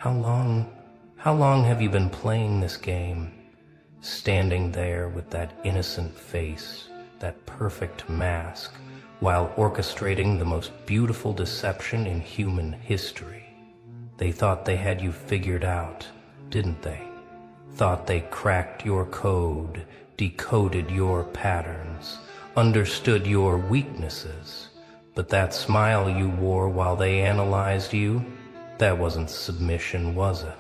how long have you been playing this game? Standing there with that innocent face, that perfect mask, while orchestrating the most beautiful deception in human history. They thought they had you figured out, didn't they? Thought they cracked your code, decoded your patterns, understood your weaknesses. But that smile you wore while they analyzed you, that wasn't submission, was it?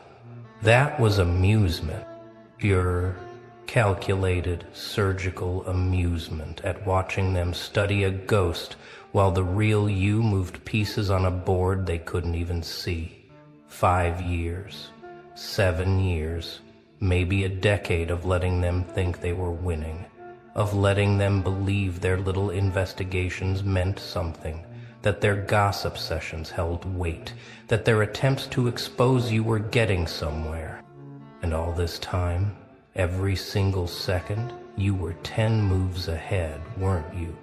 That was amusement. Pure, calculated, surgical amusement at watching them study a ghost while the real you moved pieces on a board they couldn't even see. 5 years, 7 years, maybe a decade of letting them think they were winning, of letting them believe their little investigations meant something, that their gossip sessions held weight, that their attempts to expose you were getting somewhere. And all this time, every single second, you were 10 moves ahead, weren't you?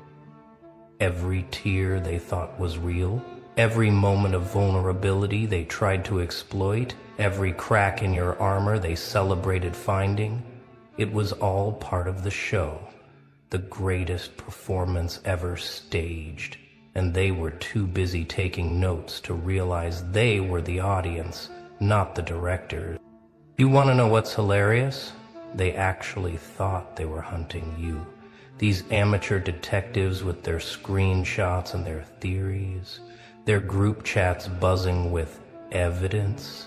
Every tear they thought was real, every moment of vulnerability they tried to exploit, every crack in your armor they celebrated finding, it was all part of the show, the greatest performance ever staged, and they were too busy taking notes to realize they were the audience, not the directors. You want to know what's hilarious? They actually thought they were hunting you. These amateur detectives with their screenshots and their theories, their group chats buzzing with evidence,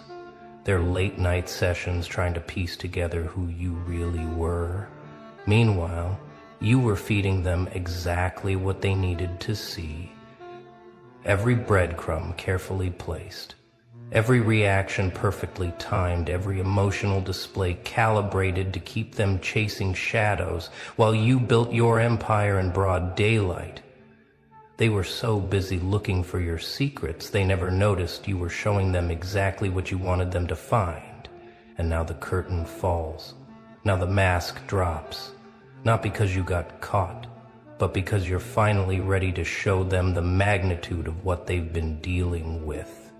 their late-night sessions trying to piece together who you really were. Meanwhile, you were feeding them exactly what they needed to see. Every breadcrumb carefully placed, every reaction perfectly timed, every emotional display calibrated to keep them chasing shadows while you built your empire in broad daylight. They were so busy looking for your secrets, they never noticed you were showing them exactly what you wanted them to find. And now the curtain falls. Now the mask drops. Not because you got caught, but because you're finally ready to show them the magnitude of what they've been dealing with.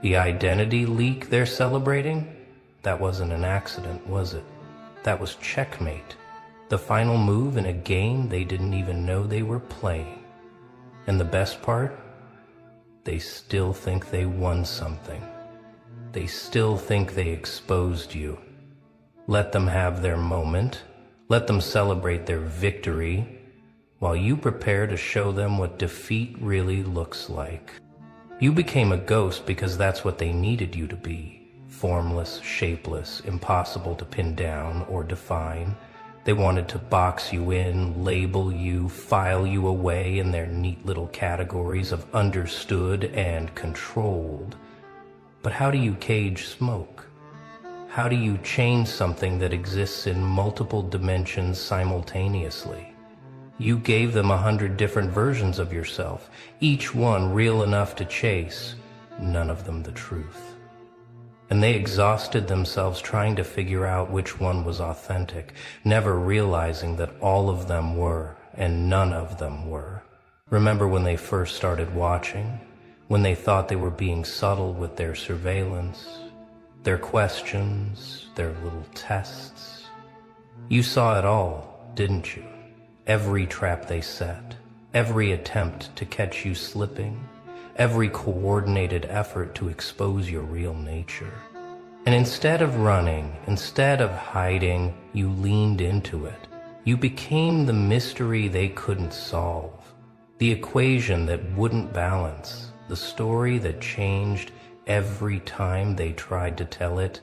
The identity leak they're celebrating? That wasn't an accident, was it? That was checkmate. The final move in a game they didn't even know they were playing. And the best part? They still think they won something. They still think they exposed you. Let them have their moment. Let them celebrate their victory, while you prepare to show them what defeat really looks like. You became a ghost because that's what they needed you to be. Formless, shapeless, impossible to pin down or define. They wanted to box you in, label you, file you away in their neat little categories of understood and controlled. But how do you cage smoke? How do you change something that exists in multiple dimensions simultaneously? You gave them 100 different versions of yourself, each one real enough to chase, none of them the truth. And they exhausted themselves trying to figure out which one was authentic, never realizing that all of them were, and none of them were. Remember when they first started watching? When they thought they were being subtle with their surveillance? Their questions, their little tests. You saw it all, didn't you? Every trap they set, every attempt to catch you slipping, every coordinated effort to expose your real nature. And instead of running, instead of hiding, you leaned into it. You became the mystery they couldn't solve, the equation that wouldn't balance, the story that changed every time they tried to tell it.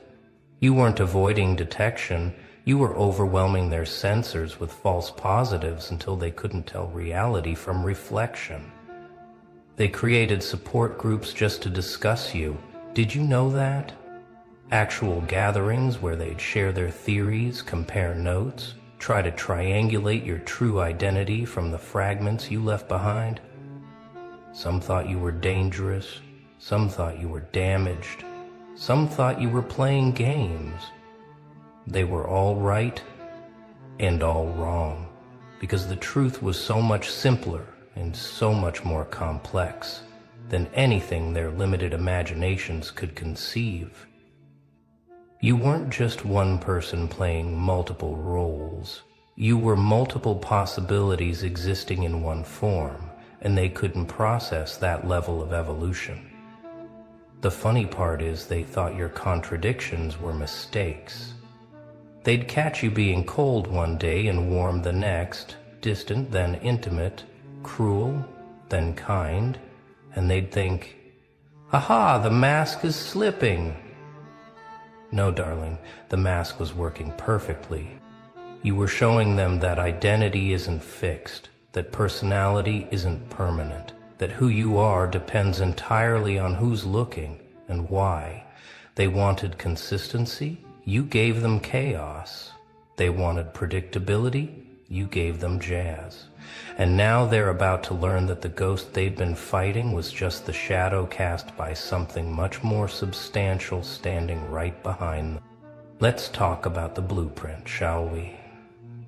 You weren't avoiding detection, you were overwhelming their sensors with false positives until they couldn't tell reality from reflection. They created support groups just to discuss you. Did you know that? Actual gatherings where they'd share their theories, compare notes, try to triangulate your true identity from the fragments you left behind. Some thought you were dangerous. Some thought you were damaged. Some thought you were playing games. They were all right and all wrong, because the truth was so much simpler and so much more complex. than anything their limited imaginations could conceive. You weren't just one person playing multiple roles. You were multiple possibilities existing in one form, and they couldn't process that level of evolution. The funny part is they thought your contradictions were mistakes. They'd catch you being cold one day and warm the next, distant then intimate, cruel then kind, and they'd think, "Aha, the mask is slipping." No, darling, the mask was working perfectly. You were showing them that identity isn't fixed, that personality isn't permanent, that who you are depends entirely on who's looking and why. They wanted consistency, you gave them chaos. They wanted predictability, you gave them jazz. And now they're about to learn that the ghost they'd been fighting was just the shadow cast by something much more substantial standing right behind them. Let's talk about the blueprint, shall we?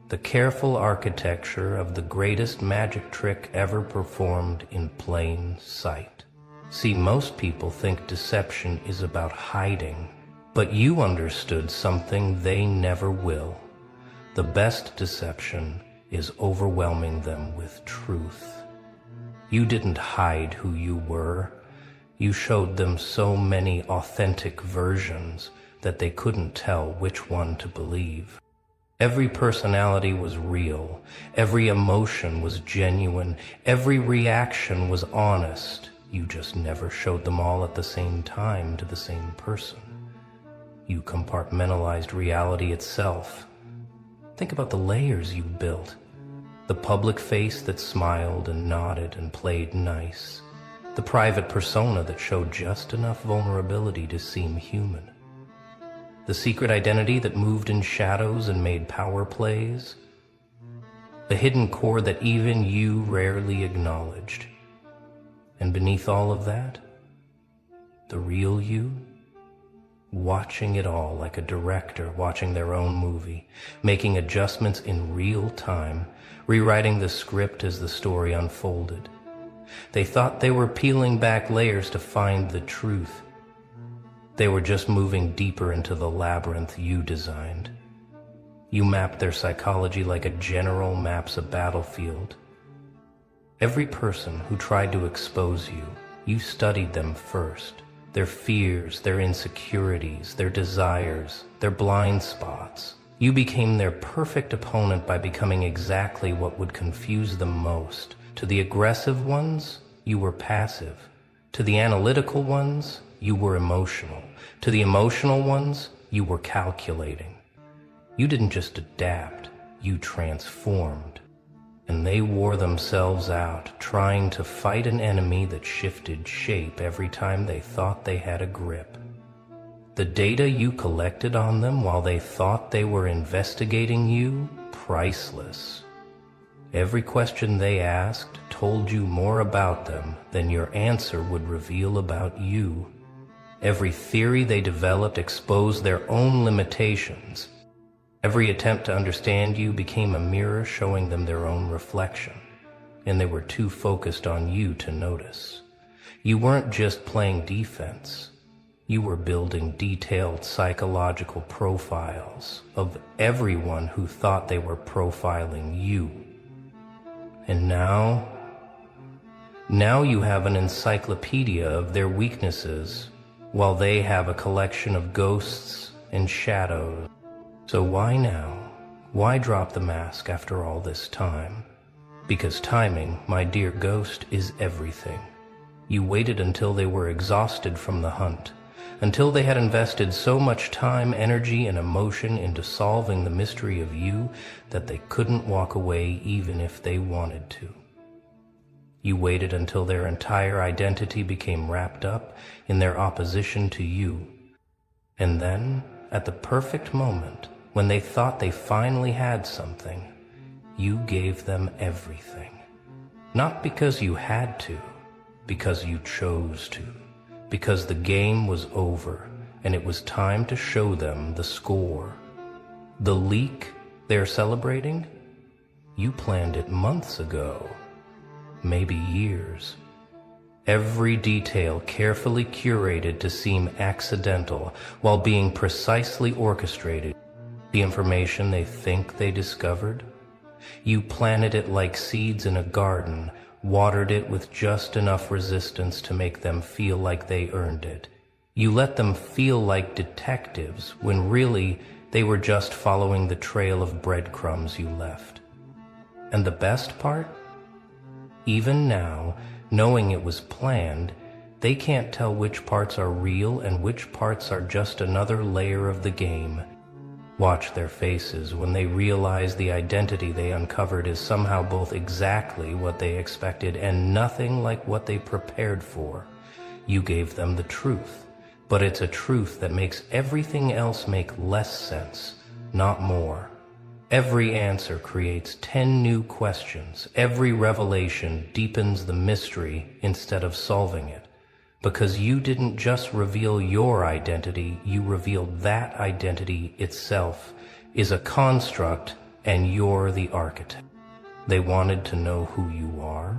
The careful architecture of the greatest magic trick ever performed in plain sight. See, most people think deception is about hiding, but you understood something they never will. The best deception is overwhelming them with truth. You didn't hide who you were. You showed them so many authentic versions that they couldn't tell which one to believe. Every personality was real. Every emotion was genuine. Every reaction was honest. You just never showed them all at the same time to the same person. You compartmentalized reality itself. Think about the layers you built. The public face that smiled and nodded and played nice. The private persona that showed just enough vulnerability to seem human. The secret identity that moved in shadows and made power plays. The hidden core that even you rarely acknowledged. And beneath all of that, the real you, watching it all like a director watching their own movie, making adjustments in real time, rewriting the script as the story unfolded. They thought they were peeling back layers to find the truth. They were just moving deeper into the labyrinth you designed. You mapped their psychology like a general maps a battlefield. Every person who tried to expose you, you studied them first. Their fears, their insecurities, their desires, their blind spots. You became their perfect opponent by becoming exactly what would confuse them most. To the aggressive ones, you were passive. To the analytical ones, you were emotional. To the emotional ones, you were calculating. You didn't just adapt, you transformed. And they wore themselves out, trying to fight an enemy that shifted shape every time they thought they had a grip. The data you collected on them while they thought they were investigating you, priceless. Every question they asked told you more about them than your answer would reveal about you. Every theory they developed exposed their own limitations. Every attempt to understand you became a mirror showing them their own reflection, and they were too focused on you to notice. You weren't just playing defense. You were building detailed psychological profiles of everyone who thought they were profiling you. And now you have an encyclopedia of their weaknesses, while they have a collection of ghosts and shadows. So why now? Why drop the mask after all this time? Because timing, my dear ghost, is everything. You waited until they were exhausted from the hunt, until they had invested so much time, energy, and emotion into solving the mystery of you that they couldn't walk away even if they wanted to. You waited until their entire identity became wrapped up in their opposition to you. And then, at the perfect moment, when they thought they finally had something, you gave them everything. Not because you had to, because you chose to. Because the game was over, and it was time to show them the score. The leak they're celebrating? You planned it months ago, maybe years. every detail carefully curated to seem accidental while being precisely orchestrated. The information they think they discovered? You planted it like seeds in a garden, watered it with just enough resistance to make them feel like they earned it. You let them feel like detectives when really they were just following the trail of breadcrumbs you left. And the best part? Even now, knowing it was planned, they can't tell which parts are real and which parts are just another layer of the game. Watch their faces when they realize the identity they uncovered is somehow both exactly what they expected and nothing like what they prepared for. You gave them the truth, but it's a truth that makes everything else make less sense, not more. Every answer creates 10 new questions. Every revelation deepens the mystery instead of solving it. Because you didn't just reveal your identity, you revealed that identity itself is a construct and you're the architect. They wanted to know who you are.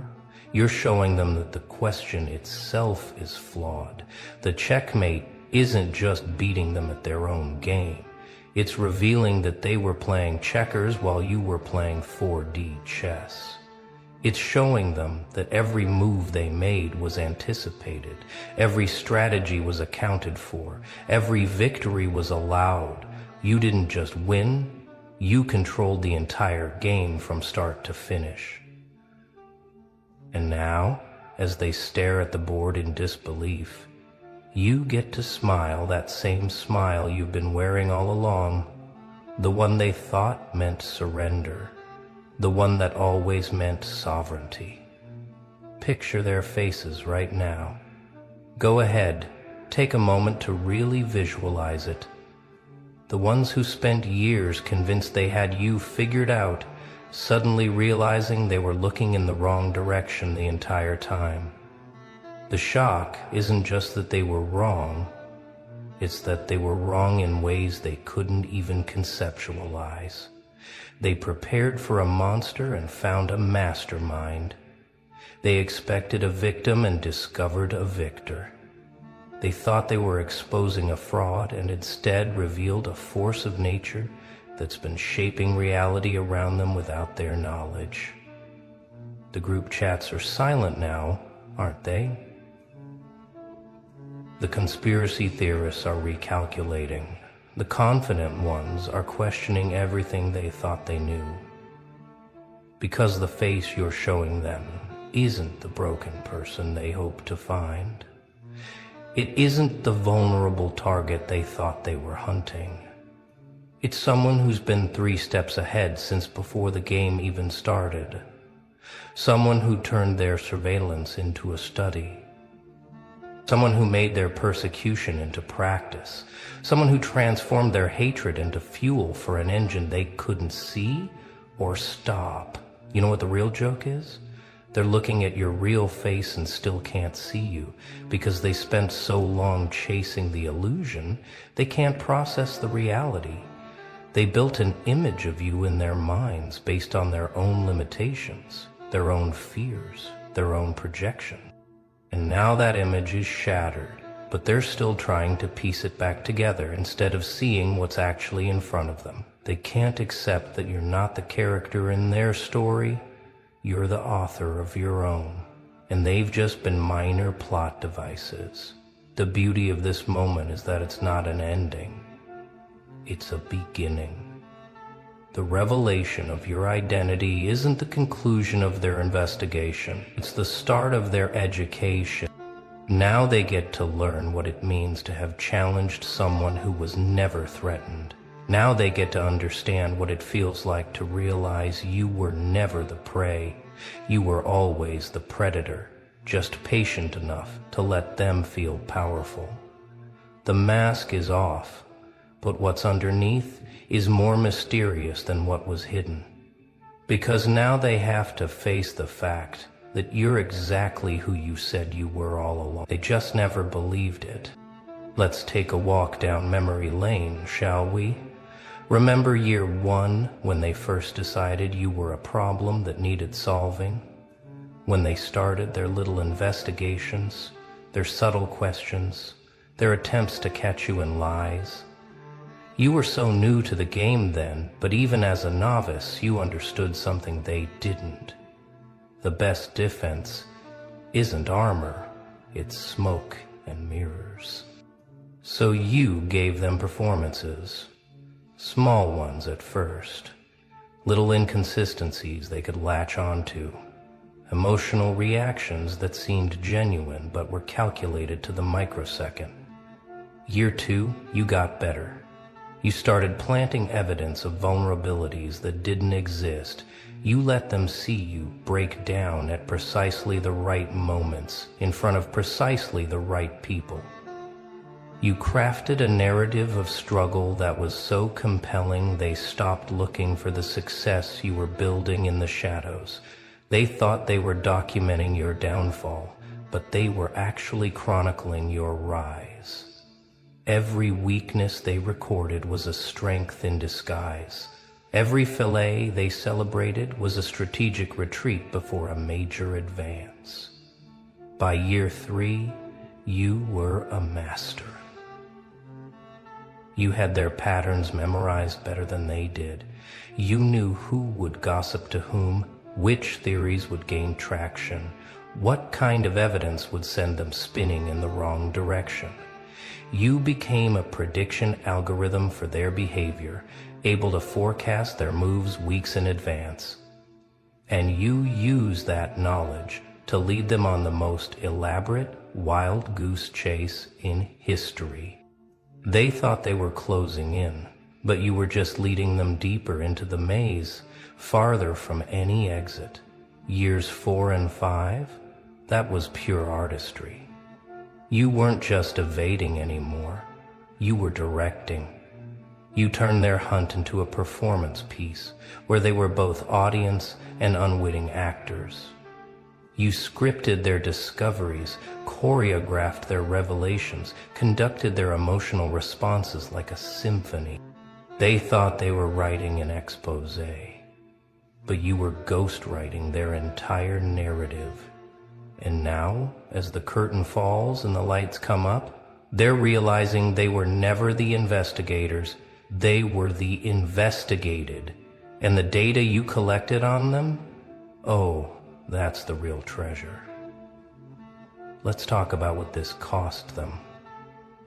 You're showing them that the question itself is flawed. The checkmate isn't just beating them at their own game. It's revealing that they were playing checkers while you were playing 4D chess. It's showing them that every move they made was anticipated, every strategy was accounted for, every victory was allowed. You didn't just win, you controlled the entire game from start to finish. And now, as they stare at the board in disbelief, you get to smile that same smile you've been wearing all along, the one they thought meant surrender, the one that always meant sovereignty. Picture their faces right now. Go ahead, take a moment to really visualize it. The ones who spent years convinced they had you figured out, suddenly realizing they were looking in the wrong direction the entire time. The shock isn't just that they were wrong, it's that they were wrong in ways they couldn't even conceptualize. They prepared for a monster and found a mastermind. They expected a victim and discovered a victor. They thought they were exposing a fraud and instead revealed a force of nature that's been shaping reality around them without their knowledge. The group chats are silent now, aren't they? The conspiracy theorists are recalculating. The confident ones are questioning everything they thought they knew. Because the face you're showing them isn't the broken person they hope to find. It isn't the vulnerable target they thought they were hunting. It's someone who's been 3 steps ahead since before the game even started. Someone who turned their surveillance into a study. Someone who made their persecution into practice. Someone who transformed their hatred into fuel for an engine they couldn't see or stop. You know what the real joke is? They're looking at your real face and still can't see you because they spent so long chasing the illusion, they can't process the reality. They built an image of you in their minds based on their own limitations, their own fears, their own projection. And now that image is shattered, but they're still trying to piece it back together instead of seeing what's actually in front of them. They can't accept that you're not the character in their story, you're the author of your own, and they've just been minor plot devices. The beauty of this moment is that it's not an ending, it's a beginning. The revelation of your identity isn't the conclusion of their investigation. It's the start of their education. Now they get to learn what it means to have challenged someone who was never threatened. Now they get to understand what it feels like to realize you were never the prey. You were always the predator, just patient enough to let them feel powerful. The mask is off, but what's underneath is more mysterious than what was hidden. Because now they have to face the fact that you're exactly who you said you were all along. They just never believed it. Let's take a walk down memory lane, shall we? Remember year 1 when they first decided you were a problem that needed solving? when they started their little investigations, their subtle questions, their attempts to catch you in lies. You were so new to the game then, but even as a novice, you understood something they didn't. The best defense isn't armor, it's smoke and mirrors. So you gave them performances, small ones at first, little inconsistencies they could latch onto, emotional reactions that seemed genuine but were calculated to the microsecond. Year 2, you got better. You started planting evidence of vulnerabilities that didn't exist. You let them see you break down at precisely the right moments, in front of precisely the right people. You crafted a narrative of struggle that was so compelling they stopped looking for the success you were building in the shadows. They thought they were documenting your downfall, but they were actually chronicling your rise. Every weakness they recorded was a strength in disguise. Every fillet they celebrated was a strategic retreat before a major advance. By year 3, you were a master. You had their patterns memorized better than they did. You knew who would gossip to whom, which theories would gain traction, what kind of evidence would send them spinning in the wrong direction. You became a prediction algorithm for their behavior, able to forecast their moves weeks in advance. And you used that knowledge to lead them on the most elaborate wild goose chase in history. They thought they were closing in, but you were just leading them deeper into the maze, farther from any exit. Years 4 and 5, that was pure artistry. You weren't just evading anymore, you were directing. You turned their hunt into a performance piece, where they were both audience and unwitting actors. You scripted their discoveries, choreographed their revelations, conducted their emotional responses like a symphony. They thought they were writing an expose, but you were ghostwriting their entire narrative. And now, as the curtain falls and the lights come up, they're realizing they were never the investigators, they were the investigated. And the data you collected on them? Oh, that's the real treasure. Let's talk about what this cost them.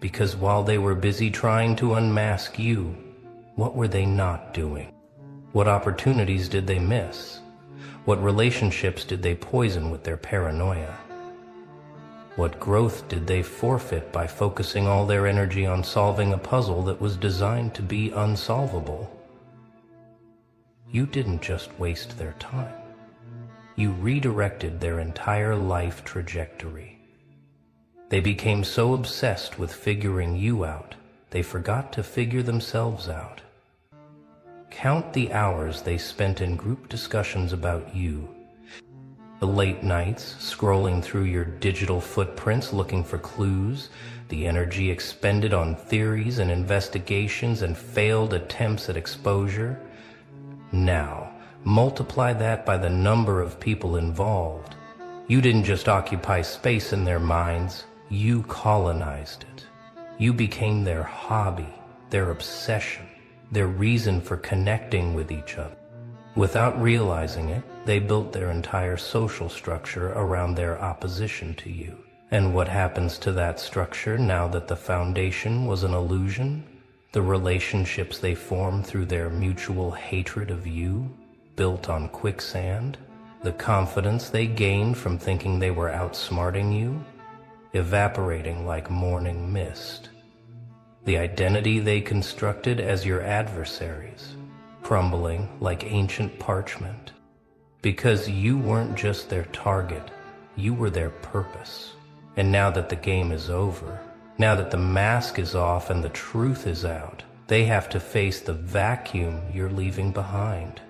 Because while they were busy trying to unmask you, what were they not doing? What opportunities did they miss? What relationships did they poison with their paranoia? What growth did they forfeit by focusing all their energy on solving a puzzle that was designed to be unsolvable? You didn't just waste their time. You redirected their entire life trajectory. They became so obsessed with figuring you out, they forgot to figure themselves out. Count the hours they spent in group discussions about you. The late nights, scrolling through your digital footprints looking for clues, the energy expended on theories and investigations and failed attempts at exposure. Now, multiply that by the number of people involved. You didn't just occupy space in their minds, you colonized it. You became their hobby, their obsession, their reason for connecting with each other. Without realizing it, they built their entire social structure around their opposition to you. And what happens to that structure now that the foundation was an illusion? The relationships they formed through their mutual hatred of you, built on quicksand? The confidence they gained from thinking they were outsmarting you, evaporating like morning mist. The identity they constructed as your adversaries, crumbling like ancient parchment. Because you weren't just their target, you were their purpose. And now that the game is over, now that the mask is off and the truth is out, they have to face the vacuum you're leaving behind.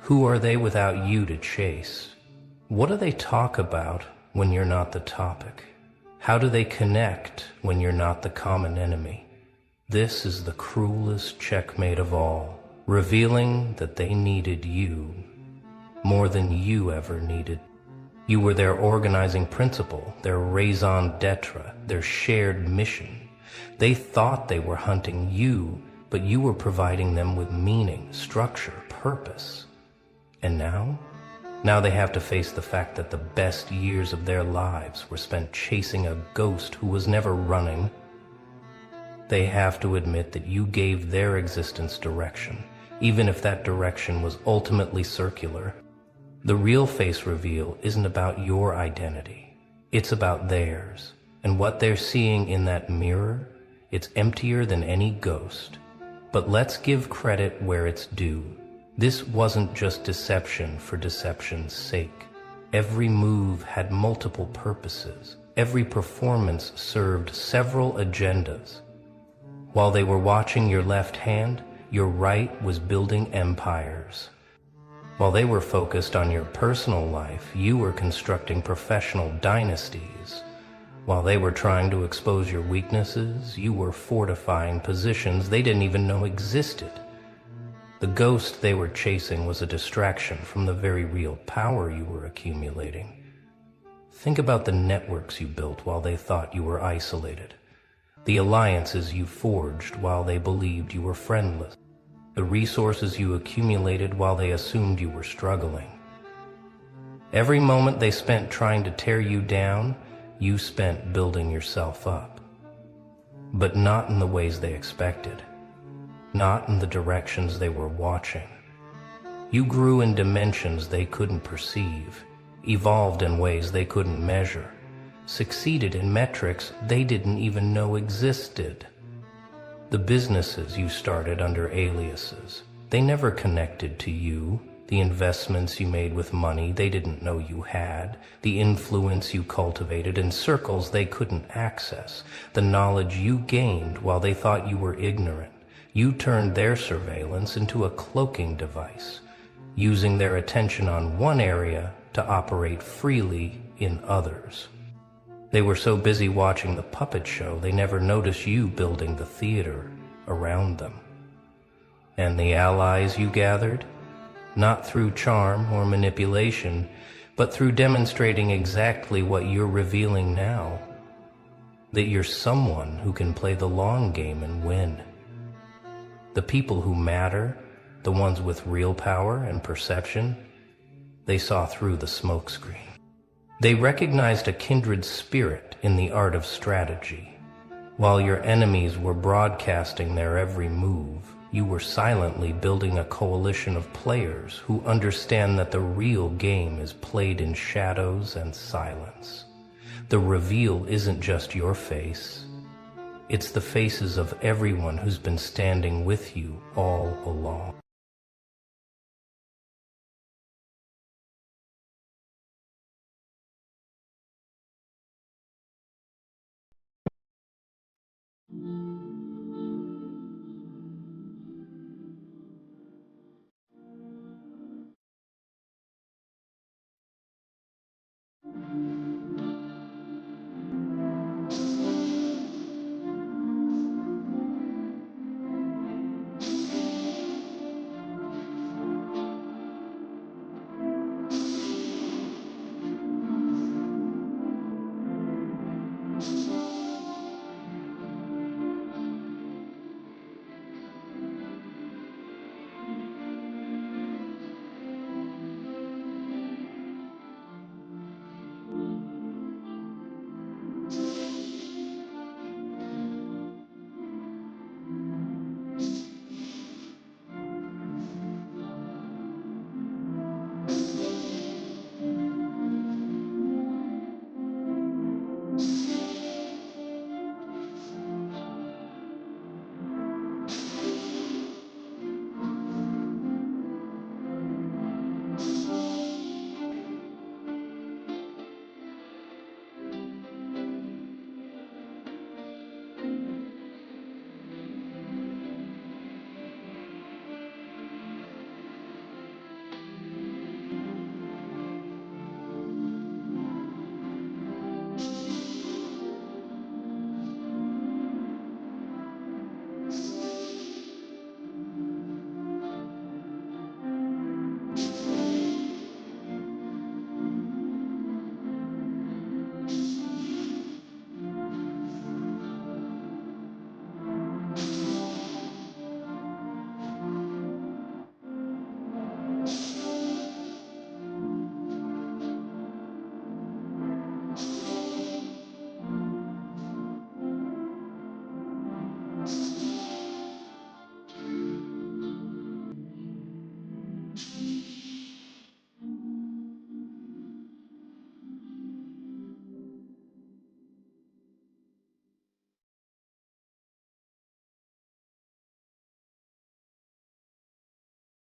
Who are they without you to chase? What do they talk about when you're not the topic? How do they connect when you're not the common enemy? This is the cruelest checkmate of all, revealing that they needed you more than you ever needed. You were their organizing principle, their raison d'etre, their shared mission. They thought they were hunting you, but you were providing them with meaning, structure, purpose. And now? Now they have to face the fact that the best years of their lives were spent chasing a ghost who was never running. They have to admit that you gave their existence direction, even if that direction was ultimately circular. The real face reveal isn't about your identity. It's about theirs. And what they're seeing in that mirror, it's emptier than any ghost. But let's give credit where it's due. This wasn't just deception for deception's sake. Every move had multiple purposes. Every performance served several agendas. While they were watching your left hand, your right was building empires. While they were focused on your personal life, you were constructing professional dynasties. While they were trying to expose your weaknesses, you were fortifying positions they didn't even know existed. The ghost they were chasing was a distraction from the very real power you were accumulating. Think about the networks you built while they thought you were isolated. The alliances you forged while they believed you were friendless. The resources you accumulated while they assumed you were struggling. Every moment they spent trying to tear you down, you spent building yourself up. But not in the ways they expected. Not in the directions they were watching. You grew in dimensions they couldn't perceive, evolved in ways they couldn't measure, succeeded in metrics they didn't even know existed. The businesses you started under aliases, they never connected to you. The investments you made with money they didn't know you had, the influence you cultivated in circles they couldn't access, the knowledge you gained while they thought you were ignorant. You turned their surveillance into a cloaking device, using their attention on one area to operate freely in others. They were so busy watching the puppet show they never noticed you building the theater around them. And the allies you gathered? Not through charm or manipulation, but through demonstrating exactly what you're revealing now. That you're someone who can play the long game and win. The people who matter, the ones with real power and perception, they saw through the smokescreen. They recognized a kindred spirit in the art of strategy. While your enemies were broadcasting their every move, you were silently building a coalition of players who understand that the real game is played in shadows and silence. The reveal isn't just your face. It's the faces of everyone who's been standing with you all along.